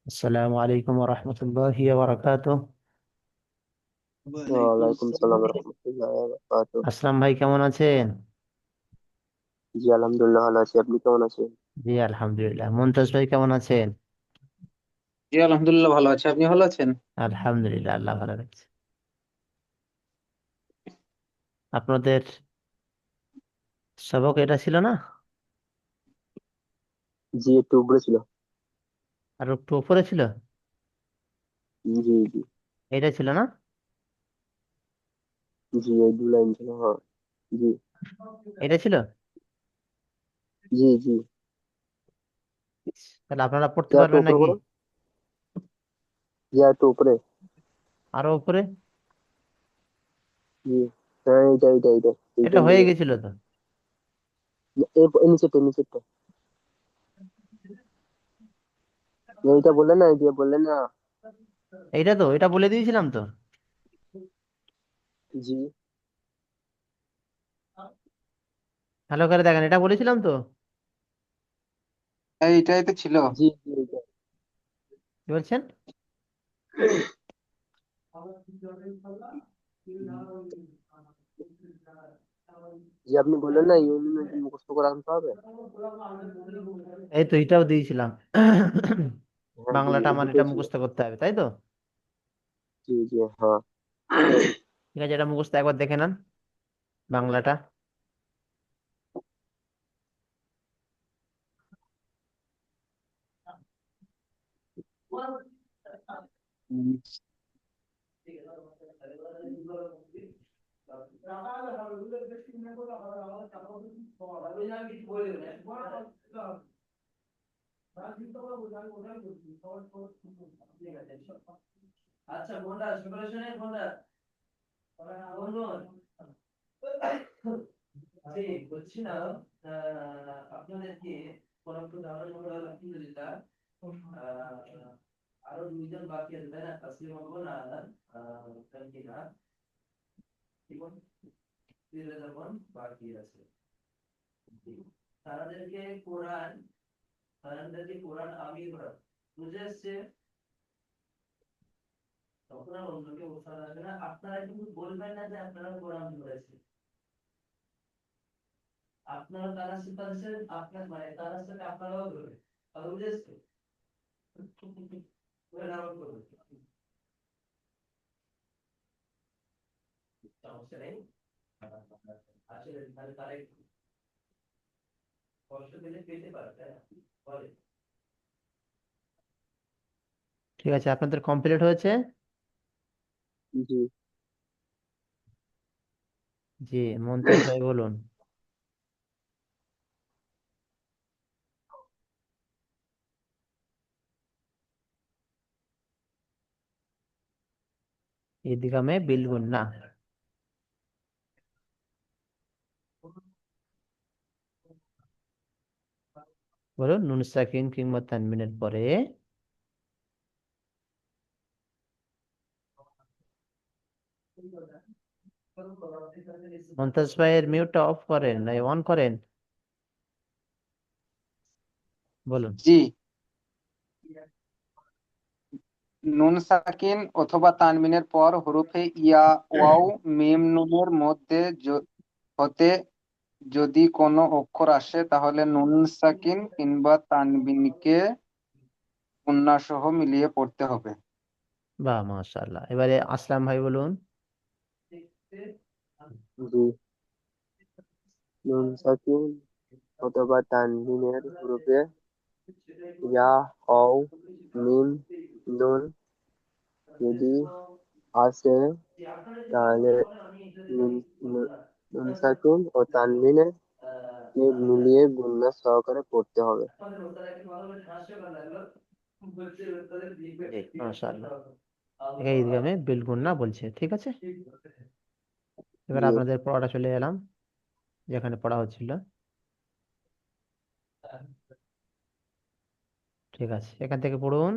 আসসালামু আলাইকুম ওয়া রাহমাতুল্লাহি ওয়া বারাকাতুহু। ওয়ালাইকুম সালাম রহমতুল্লাহ বারাকাতুহ। আসলাম ভাই কেমন আছেন? জি আলহামদুলিল্লাহ ভালো আছি, আপনি কেমন আছেন? জি আলহামদুলিল্লাহ। মুনতাজ ভাই কেমন আছেন? জি আলহামদুলিল্লাহ ভালো আছে। আপনি ভালো আছেন? আলহামদুলিল্লাহ, আল্লাহ ভালো রাখছে। আপনাদের সবক এটা ছিল না? জি একটু উপরে ছিল। আর একটু উপরে ছিল? জি জি। এটা ছিল না? জি এই দু লাইন ছিল, হ্যাঁ। জি এটা ছিল? জি জি। তাহলে আপনারা পড়তে যা একটু পারবেন উপরে নাকি? করো, যা একটু উপরে। আরো উপরে? জি, হ্যাঁ এইটা এইটা এইটা এইটা এটা হয়ে নিচে। গেছিল তো। এই নিচেরটা নিচেরটা, এইটা বললেন না, এই যে বললেন না। এইটা তো, এটা বলে দিয়েছিলাম তো। জি ভালো করে দেখেন, এটা বলেছিলাম তো। এইটাই তো ছিল। জি জি এইটা। কি বলছেন? জি আপনি বললেন না ইউনিয়ন মুখস্থ করে আনতে হবে। এই তো, এটাও দিয়েছিলাম। হ্যাঁ জি বাংলাটা এই আমার এটা দুটোই ছিল। মুখস্থ করতে হবে, তাই তো? জি জি হ্যাঁ। ঠিক আছে, এটা মুখস্থ একবার দেখে নেন, বাংলাটা। উম, আচ্ছা বন্ধুরা, সকলে শুনে বন্ধুরা, জি বলছিলাম, আপনাদেরকে কোন একটু ধারণা করে আলহামদুলিল্লাহ। আরো দুইজন বাকি আছে, তাই না? তাসলিম বলবো না, কালকে না, জীবন যেমন বাকি আছে। তাদেরকে কোরআন, তাদেরকে কোরআন আমি পড়া বুঝে আসছে। তখন আর অন্যকে ওঠানো আসবে না, আপনারা কিন্তু বলবেন না যে আপনারা কোরআন পড়েছে। আপনারা তারা শিখাচ্ছেন, আপনার মানে তারা সাথে আপনারাও ধরবেন। তাহলে বুঝে আসছে? কোরআন আমল করবেন, সমস্যা নেই। আসলে মানে তারা একটু কষ্ট পেলে পেতে পারে, তাই না? বলে ঠিক আছে, আপনাদের কমপ্লিট হয়েছে? জি জি, মন্তাজ ভাই বলুন। ঈদগাহ মে বিল গুন্না, বলুন। নুন সাকিন কিংবা তানবিনের পরে। মন্তাজ ভাইয়ের মিউটটা অফ করেন না অন করেন, বলুন। জি, নুন সাকিন অথবা তানবিনের পর হরফে ইয়া ওয়াও মিম নুনের মধ্যে হতে যদি কোনো অক্ষর আসে তাহলে নুন সাকিন কিংবা তানবিনকে গুণনা সহ মিলিয়ে পড়তে হবে। বাহ মাশাআল্লাহ, এবারে আসলাম ভাই বলুন। জি। নুন সাকিন অথবা তানভিনের গ্রুপে ইয়া হও মিম নুন যদি আসে তাহলে নুন নুন নুন সাকিন ও তানভিনে কে মিলিয়ে গুণনা সহকারে পড়তে হবে। জি মাশাআল্লাহ, এটা ঈদগাহ মে বিল গুন্না বলছে, ঠিক আছে। এবার জি আপনাদের পড়াটা চলে এলাম, যেখানে পড়া হচ্ছিল। ঠিক আছে, এখান থেকে পড়ুন।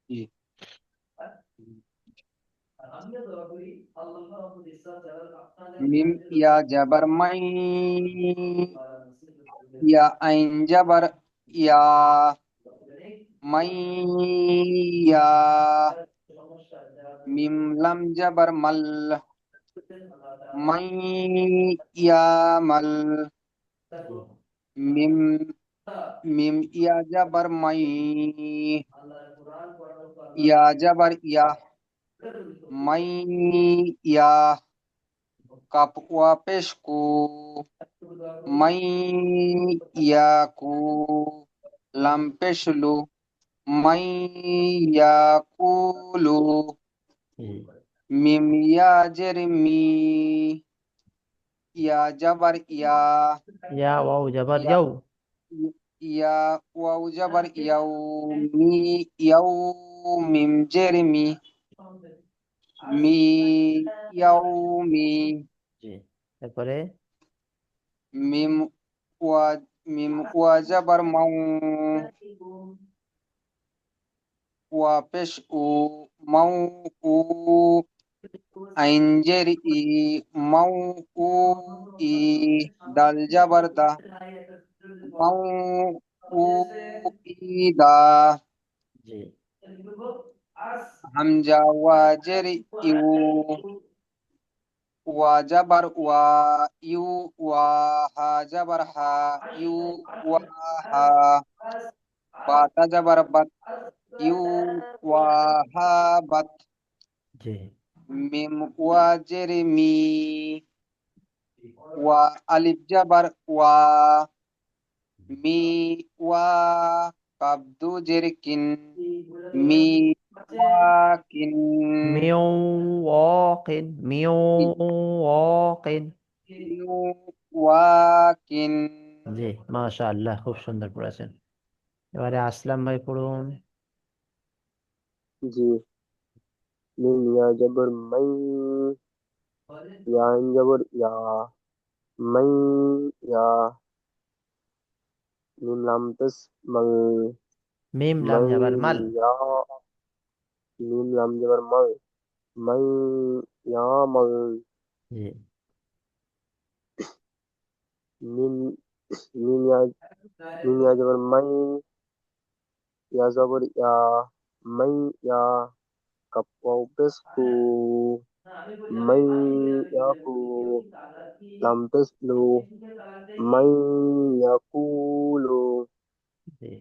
জি। মিম ইয়া জাবার মাই, ইয়া আইন জাবার ইয়া মাই ইয়া মিম লাম জাবার মাল মাই ইয়ামাল মিম মিম ইয়া জাবার মাই ইয়া জাবার ইয়া মাই ইয়া কাপ ওয়া পেশ কু মাই ইয়াকু লাম পেশ লু মাই ইয়াকুলু মিম ইয়া জের মি ইয়া জাবার ইয়া ইয়া ওয়াও জাবার ইয়া ইয়াউ ইয়া ওয়াও জাবার ইয়াউ মি ইয়াউ মিম জের মি ইয়াউ মি জি তারপরে মিম ওয়া মিম ওয়া জাবার মাউ ওয়া পেশ উ মাউ উ আইন জের ই মাউ উ ই দাল জাবার দা মাউ উ ই দা জি হামজা ওয়া জের ইউ ওয়া জাবার ওয়া ইউ ওয়া হা জাবার হা ইউ ওয়া হা বা তা জাবার বাত ইউ ওয়া হা বাত জি মিম ওয়া জের মি ওয়া আলিফ জাবার ওয়া মি ওয়া কাব দু জের কিন মি ওয়া কিন mu Joaquin mu Joaquin mu ওয়া কিন জি মাশাআল্লাহ খুব সুন্দর পড়েছেন এবারে আসলাম ভাই পড়ুন জি মিম ইয়া জবর মাই ইয়া আইন জবর ইয়া মাই ইয়া মিম লাম পেশ মাল মিম লাম মাই জাবার মাল ইয়া মিম লাম জবর মাল মাই ইয়া মাল জি মিম মিম ইয়া জবর মাই ইয়া জবর ইয়া মাই ইয়া কাপ ওয়াও পেশ কু মাই ইয়াকু লাম পেশ লু মাই ইয়াকুলু জি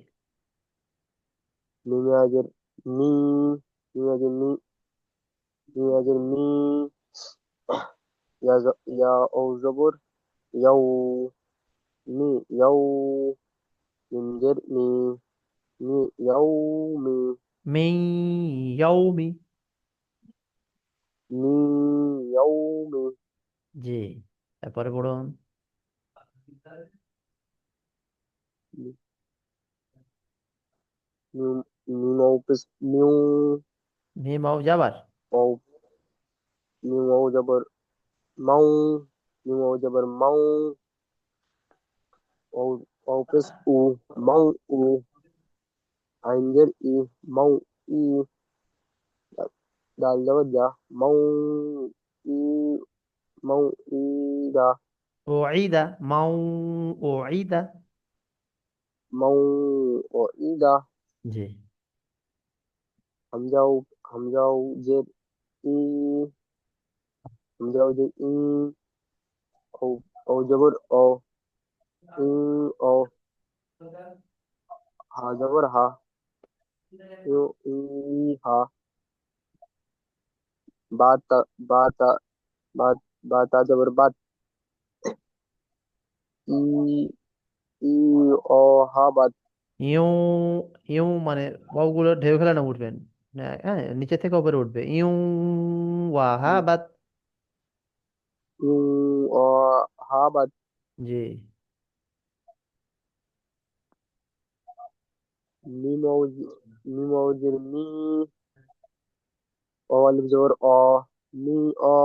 মিম ইয়াজের মি মিম ইয়াজের মি মিম ইয়াজের মি ইয়া ও জবর ইয়াউ মি ইয়াউ মিম জের মি ইয়াউ মিন ইয়াউমি মি ইয়াউ জি তারপরে পড়ুন মিম মিম ওয়াও পেশ মিউ মিম ওয়াও জাবার ওয়াও মিম ওয়াও জবর মাউ মিম ওয়াও জবর মাউ ওয়াও ওয়াও পেশ উ মাউ উ আইন জের ই মাউ ই দাল জবর দা মাউ ই মাউ ই দা উঈদা মাউ উঈদা মাউ ও ই দা জি হামজাও জের ই হামজাও জের ই ও ও জবর ও ই ও হা জবর হা ইউ ই হা বাতা বাতা বাতা জবর বাত ই ই ও হা বাত ইউ ইউ মানে ওয়াও গুলো ঢেউ খেলা না উঠবেন হ্যাঁ নিচে থেকে উপরে উঠবে ইউ ওয়াহাবাত ই ও হা বাত জি মিম জের মি ও আলিফ জবর অ মি অ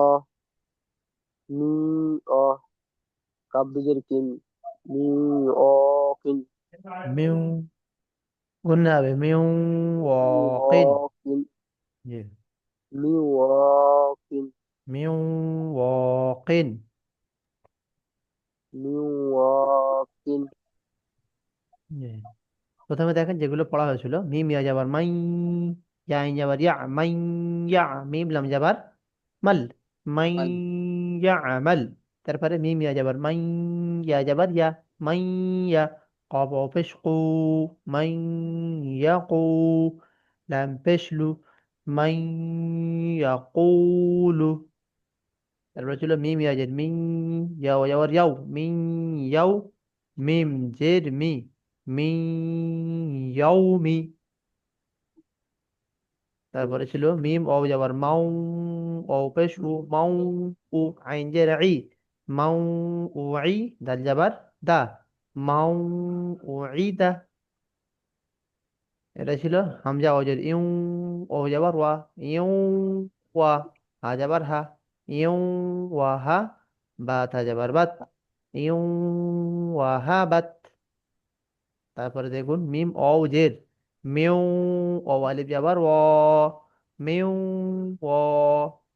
মি অ কাব জের কিন মি অ কিন মিউ গুনতে হবে মিউ মি অ ওয়াকিন কিন জি মি অ কিন মিউ ওয়াকিন মি অ কিন জি প্রথমে দেখেন যেগুলো পড়া হয়েছিল, মিম ইয়া যাবার মাই, ইয়া আইন যাবার ইয়া, মাই ইয়া, মিম লাম যাবার মাল, মাই মাল। ইয়া মাল। তারপরে মিম ইয়া যাবার মাই, ইয়া যাবার ইয়া, মাই ইয়া, কব পেশ কু, মাই ইয়া কু, লাম পেশ লু, মাই ইয়াকুলু। তারপরে ছিল মিম ইয়াজের মিন, ইয়াও যাওয়ার ইয়াও, মিন ইয়াও, মিম জের মি, মিন ইয়াউমি। তারপরে ছিল মিম ও যাবার মাউ, ও পেশ উ, মাউ উ, আইন জের ই, মাউ উ ই, দাল যাবার দা, মাউ উ ই দা। এটা ছিল হামজা ওজের ইউ, ও যাবার ওয়া, ইউ ওয়া, হা যাবার হা, ইউ ওয়া হা, বা থা যাবার বাত, ইউ ওয়া হা বাত। তারপরে দেখুন মিম ও জের মিউ, ও আলিফ যাবার ও, মিউ ও,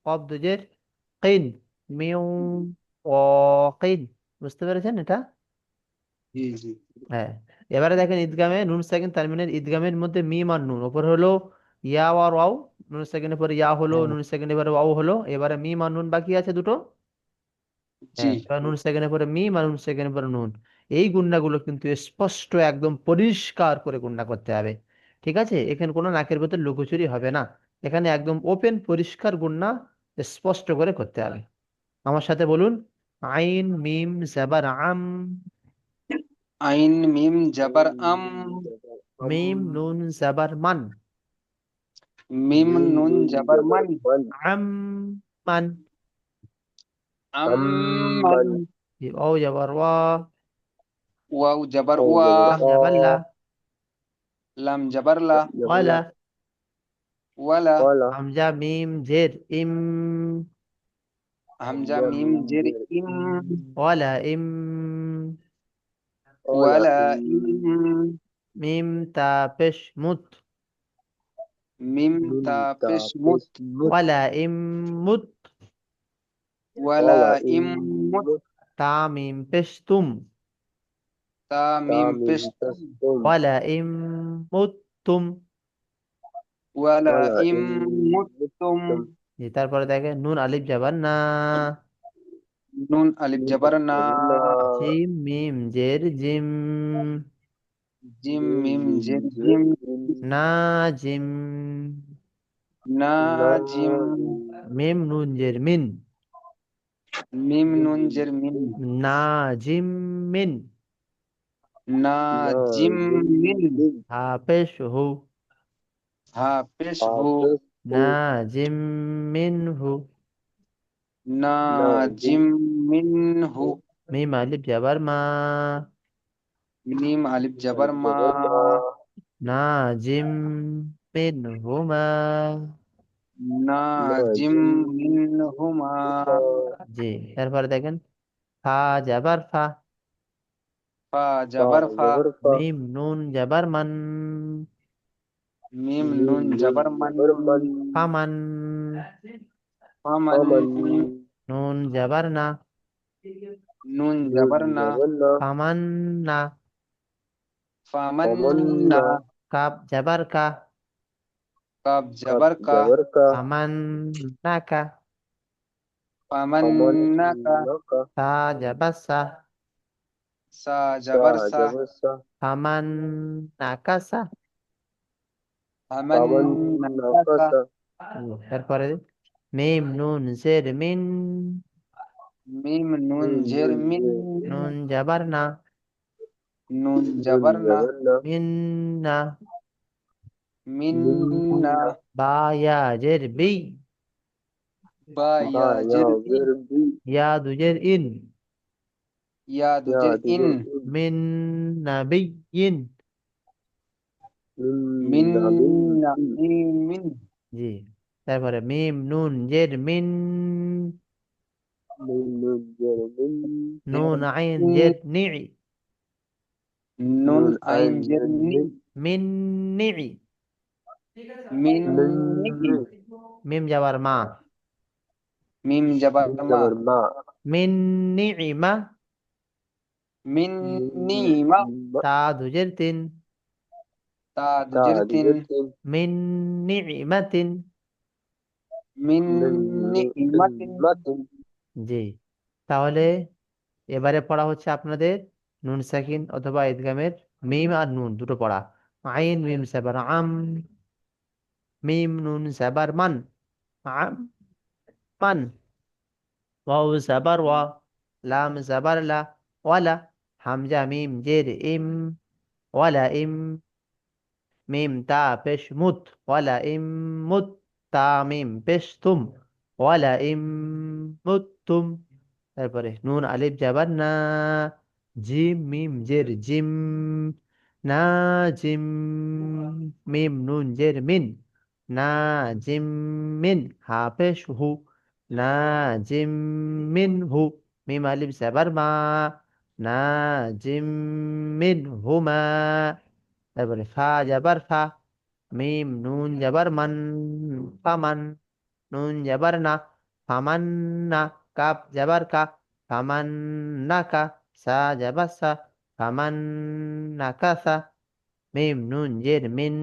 কফ দুজের কিন, মিউ ও কিন। বুঝতে পেরেছেন এটা? জি জি। হ্যাঁ। এবারে দেখেন ঈদগামে নুন সাকিন তানবিনের ঈদগামের মধ্যে মিম আর নুন, ওপর হলো ইয়া আর ওয়াও, নুন সাকিনের পরে ইয়া হলো, হ্যাঁ। নুন সাকিনের পরে ওয়াও হলো, এবারে মিম আর নুন বাকি আছে দুটো। জি। হ্যাঁ, এবার নুন সেকেন্ডের পরে মিম আর নুন সেকেন্ডের পরে নুন। এই গুণনাগুলো কিন্তু স্পষ্ট একদম পরিষ্কার করে গুণনা করতে হবে। ঠিক আছে, এখানে কোনো নাকের ভেতর লুকোচুরি হবে না, এখানে একদম ওপেন পরিষ্কার গুণনা স্পষ্ট করে করতে হবে। আমার সাথে বলুন, আইন মিম জাবার আম, আইন মিম জাবার আম, মিম নুন জাবার মান, মিম নুন জাবার মান, আম মান, আম মান, আম্মান, ও যাবার ওয়া, ওয়াও জাবার ও ওয়া, যাবার লাম অ, যাবার লা, লাম জাবার লা, যাবার লা, ওয়ালা, ওয়ালা, ওয়ালা, হামজা মিম জের ইম, হামজা ইয়া মিম মিম জের জের ইম, ওয়ালা ইম, ওয়ালা, ওয়ালা ইম, মিম তা পেশ মুত, মিম মিম তা তা পেশ পেশ মুত, মুত, ওয়ালা ইম মুত, ওয়ালা ওয়ালা ইম ইম মুত, মুত, তা মিম পেশ তুম, তা তা মিম মিম পেশ পেশ তুম, তুম, ওয়ালা ইম মুত তুম। ওয়ালা ওয়ালা ইম ইম মুত মুত তুম, তুম, জি, তারপরে দেখে নুন আলিফ যাবার না, নুন আলিফ মিম জাবার আলিফ না, যাবার না, জিম মিম জের জিম, জিম জিম মিম মিম জের জের জিম, জিম, না জিম, না না জিম, জিম, মিম নুন জের মিন, মিম মিম নুন নুন জের জের মিন, মিন, না জিম মিন, না না জিম জিম মিন, মিন, হা পেশ হু, হা পেশ হা হু, পেশ হু, না জিম মিন হু, না না জিম জিম মিন হু, মিম আলিফ যাবার মা, মিম আলিফ জাবার আলিফ মা, যাবার মা, না জিম মিন হুমা। না না জিম জিম মিন হুমা, হুমা, জি, তারপরে দেখেন ফা যাবার ফা, ফা ফা জাবার ফা, যাবার ফা, মিম নুন যাবার মান, মিম মিম নুন নুন জাবার মান, যাবার মান, ফামান, ফামান, ফামান, নুন যাবার না, নুন নুন জাবার না, যাবার না, ফামান না, ফামান ফামান না, না, কাপ যাবার কা, কাব কাপ জাবার কা, যাবার কা, ফামান না কা, ফামান ফামান না কা, না কা, সা যাবার সা, সা সা জাবার সা, যাবার সা, ফামান না কা সা। ফামান ফামান না না কা কা সা, সা, তারপরে মিম নুন জের মিন, মিম নুন মিম জের নুন মিন, জের নুন যাবার না, নুন নুন জাবার না, যাবার না, মিন না, মিন মিন না, না, বা ইয়া জের বি, বা বা ইয়া ইয়া জের বি, জের বি, ইয়া দুজের ইন, ইয়া ইয়া দুজের ইন, দুজের ইন, মিন নাবিয়্যিন। মিন মিন না বিন না ইন, মিন, জি, তারপরে মিম নুন জের মিন, মিন নুন জের মিন, নুন আইন জের নি, নুন নুন আইন আইন জের জের নি, মিন, মিন নি, মিন মিন নি, নি, মিম যাবার মা, মিম জাবার মিন মা, যাবার মা, মিন নি'মা, মিন মিন নিমা, মা, তা দুজের তিন, তা তা দুজের তিন, দুজের তিন, মিন নি'মাতিন। মিন মিন নি'মাতিন। নি'মাতিন। জি, তাহলে এবারে পড়া হচ্ছে আপনাদের নুন সাকিন অথবা ইদগামের মিম আর নুন দুটো পড়া। আইন মিম সাবার আম, মিম নুন সাবার মান, আম মান। ওয়াও সাবার ওয়া, লাম সাবার লা, ওয়ালা। হামজা মিম জের ইম, ওয়ালা ইম। মিম তা পেশ মুত, ওয়ালা ইম মুত। তা মিম পেশ তুম, ওয়ালা ইম মুত্তুম। তারপরে নুন আলিফ জাবার না, জিম মিম জের জিম, না জিম। মিম নুন জের মিন, না জিম মিন। হা পেশ হু, না জিম মিন হু। মিম আলিফ জাবার মা, না জিম মিন হুমা। তারপরে ফা জাবার ফা, মিম নুন জাবার মান, ফামান। নুন জাবার না, ফামান না। কাপ জাবার কা, ফামান না কা। সা জাবার সা, ফামান না কা সা। মিম নুন জের মিন,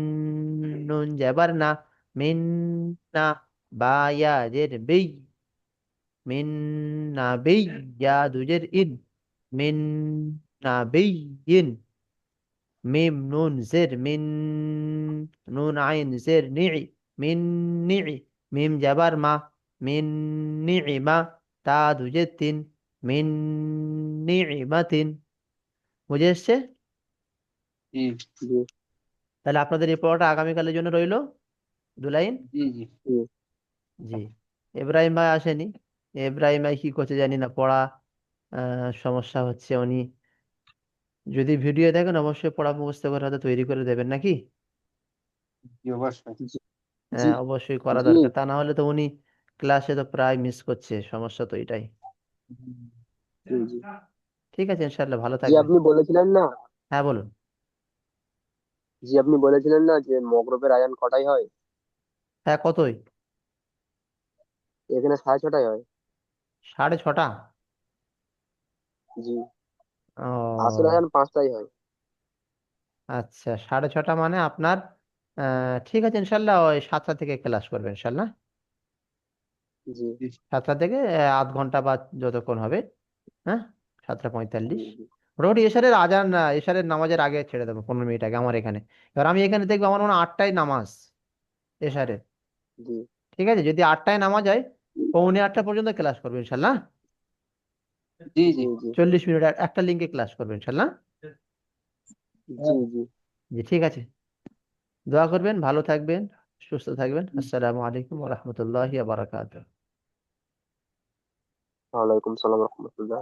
নুন জাবার না, মিন না। বা ইয়া জের বি, মিন না বি। ইয়া দুজের ইন, মিন না বি ইন। মিম নুন জের মিন, নুন আইন জের নি'i, মিন নি'i। মিম জাবার মা, মিন নি'মা। তা দুজের তিন, মিন নি'মাতিন। বুঝে এসছে? জি জি তাহলে আপনাদের এই পড়াটা আগামীকালের জন্য রইলো, দু লাইন। জি জি। জি। জি, ইব্রাহিম ভাই আসেনি। ইব্রাহিম ভাই কি করছে জানি না, পড়া সমস্যা হচ্ছে। উনি যদি ভিডিও দেখেন অবশ্যই পড়া মুখস্থ করে হয়তো তৈরি করে দেবেন নাকি? জি, অবশ্যই। জি জি হ্যাঁ, অবশ্যই করা জি দরকার, তা না হলে তো উনি ক্লাসে তো প্রায় মিস করছে, সমস্যা তো এটাই। জি জি। ঠিক আছে, ইনশাল্লাহ ভালো জি থাকবেন। আপনি বলেছিলেন না, হ্যাঁ বলুন। জি আপনি বলেছিলেন না যে মগরবের আজান কটায় হয়? হ্যাঁ, কতই? এখানে 6:30টায় হয়। 6:30? জি, আসল ও আজান 5টায় হয়। আচ্ছা, 6:30 মানে আপনার ঠিক আছে, ইনশাল্লাহ ওই 7টা থেকে ক্লাস করবেন ইনশাল্লাহ। জি 7টা থেকে আধ ঘন্টা বা যতক্ষণ হবে। হ্যাঁ, 7:45। জি জি মোটামুটি এশারের আজান, এশারের নামাজের আগে ছেড়ে দেবো 15 মিনিট আগে আমার এখানে। এবার আমি এখানে দেখবো আমার মনে হয় 8টায় নামাজ এশারের। জি ঠিক আছে, যদি 8টায় নামাজ হয়, 7:45 পর্যন্ত ক্লাস করবো ইনশাল্লাহ। জি জি। জি জি 40 মিনিট একটা লিঙ্কে ক্লাস করবো ইনশাল্লাহ। জি জি। জি ঠিক আছে, দোয়া করবেন, ভালো থাকবেন, সুস্থ থাকবেন। আসসালামু আলাইকুম ওয়া রাহমাতুল্লাহি ওয়া বারাকাতুহু। ওয়ালাইকুম সালাম রহমতুল্লাহ।